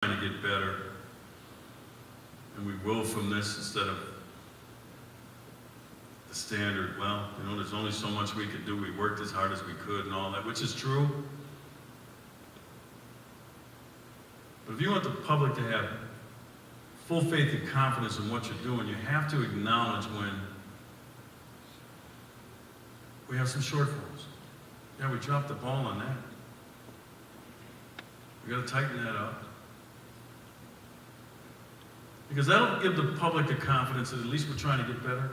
trying to get better, and we will from this instead of the standard, well, you know, there's only so much we could do. We worked as hard as we could and all that, which is true. But if you want the public to have full faith and confidence in what you're doing, you have to acknowledge when we have some shortfalls. Yeah, we dropped the ball on that. We got to tighten that up. Because that'll give the public the confidence that at least we're trying to get better.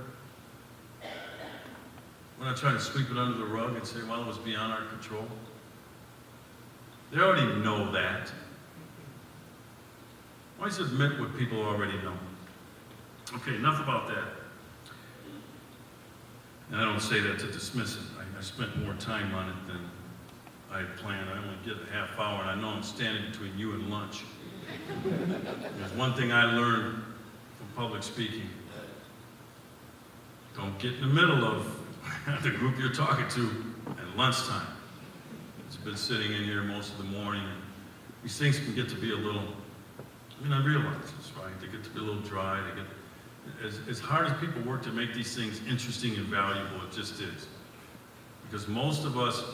We're not trying to sweep it under the rug and say, well, it was beyond our control. They already know that. Why just admit what people already know? Okay, enough about that. And I don't say that to dismiss it. I spent more time on it than I had planned. I only get a half hour, and I know I'm standing between you and lunch. There's one thing I learned from public speaking. Don't get in the middle of the group you're talking to at lunchtime. It's been sitting in here most of the morning, and these things can get to be a little, I mean, I realize this, right? They get to be a little dry. They get, as hard as people work to make these things interesting and valuable, it just is. Because most of us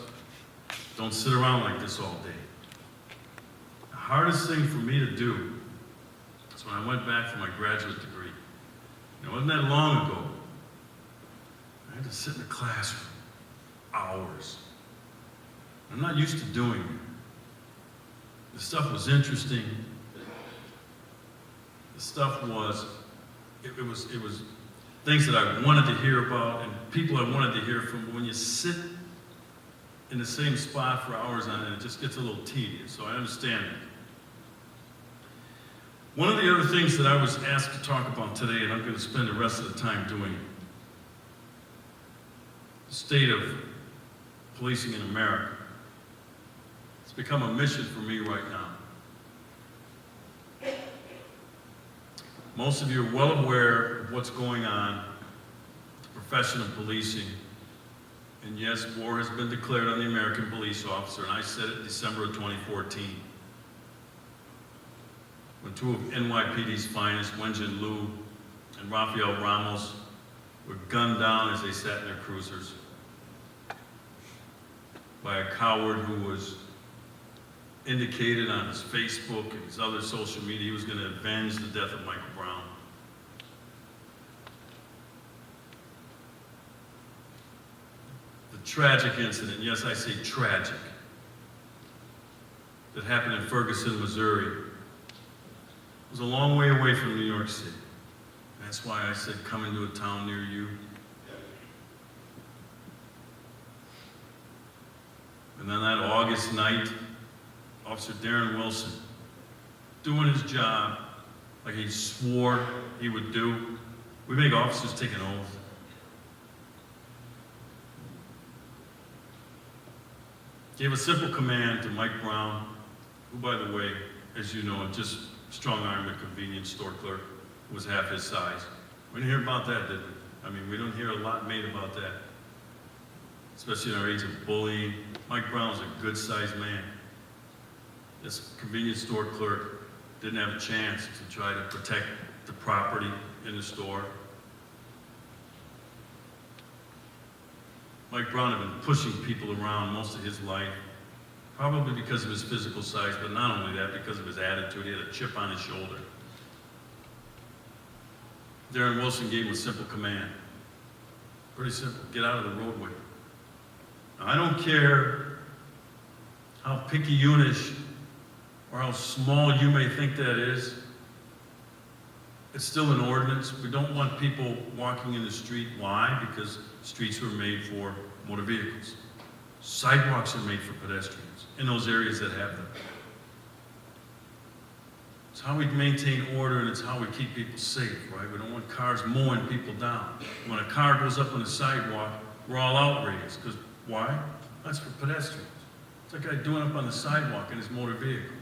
don't sit around like this all day. The hardest thing for me to do is when I went back for my graduate degree. It wasn't that long ago. I had to sit in a classroom hours. I'm not used to doing it. The stuff was interesting. The stuff was, it was things that I wanted to hear about and people I wanted to hear from. But when you sit in the same spot for hours on end, it just gets a little tedious, so I understand it. One of the other things that I was asked to talk about today, and I'm going to spend the rest of the time doing, the state of policing in America. It's become a mission for me right now. Most of you are well aware of what's going on, the profession of policing. And yes, war has been declared on the American police officer, and I said it in December of 2014. When two of NYPD's finest, Wenjin Liu and Rafael Ramos, were gunned down as they sat in their cruisers by a coward who was indicated on his Facebook and his other social media he was going to avenge the death of Michael Brown. The tragic incident, yes, I say tragic, that happened in Ferguson, Missouri, was a long way away from New York City. That's why I said come into a town near you. And then that August night, Officer Darren Wilson, doing his job like he swore he would do. We make officers take an oath. Gave a simple command to Mike Brown, who, by the way, as you know, just strong-armed a convenience store clerk who was half his size. We didn't hear about that, did we? I mean, we don't hear a lot made about that, especially in our age of bullying. Mike Brown's a good-sized man. This convenience store clerk didn't have a chance to try to protect the property in the store. Mike Brown had been pushing people around most of his life, probably because of his physical size, but not only that, because of his attitude. He had a chip on his shoulder. Darren Wilson gave him a simple command. Pretty simple: get out of the roadway. Now, I don't care how picayunish or how small you may think that is. It's still an ordinance. We don't want people walking in the street. Why? Because streets were made for motor vehicles. Sidewalks are made for pedestrians in those areas that have them. It's how we maintain order, and it's how we keep people safe, right? We don't want cars mowing people down. When a car goes up on the sidewalk, we're all outraged. Because why? That's for pedestrians. It's like a guy doing up on the sidewalk in his motor vehicle.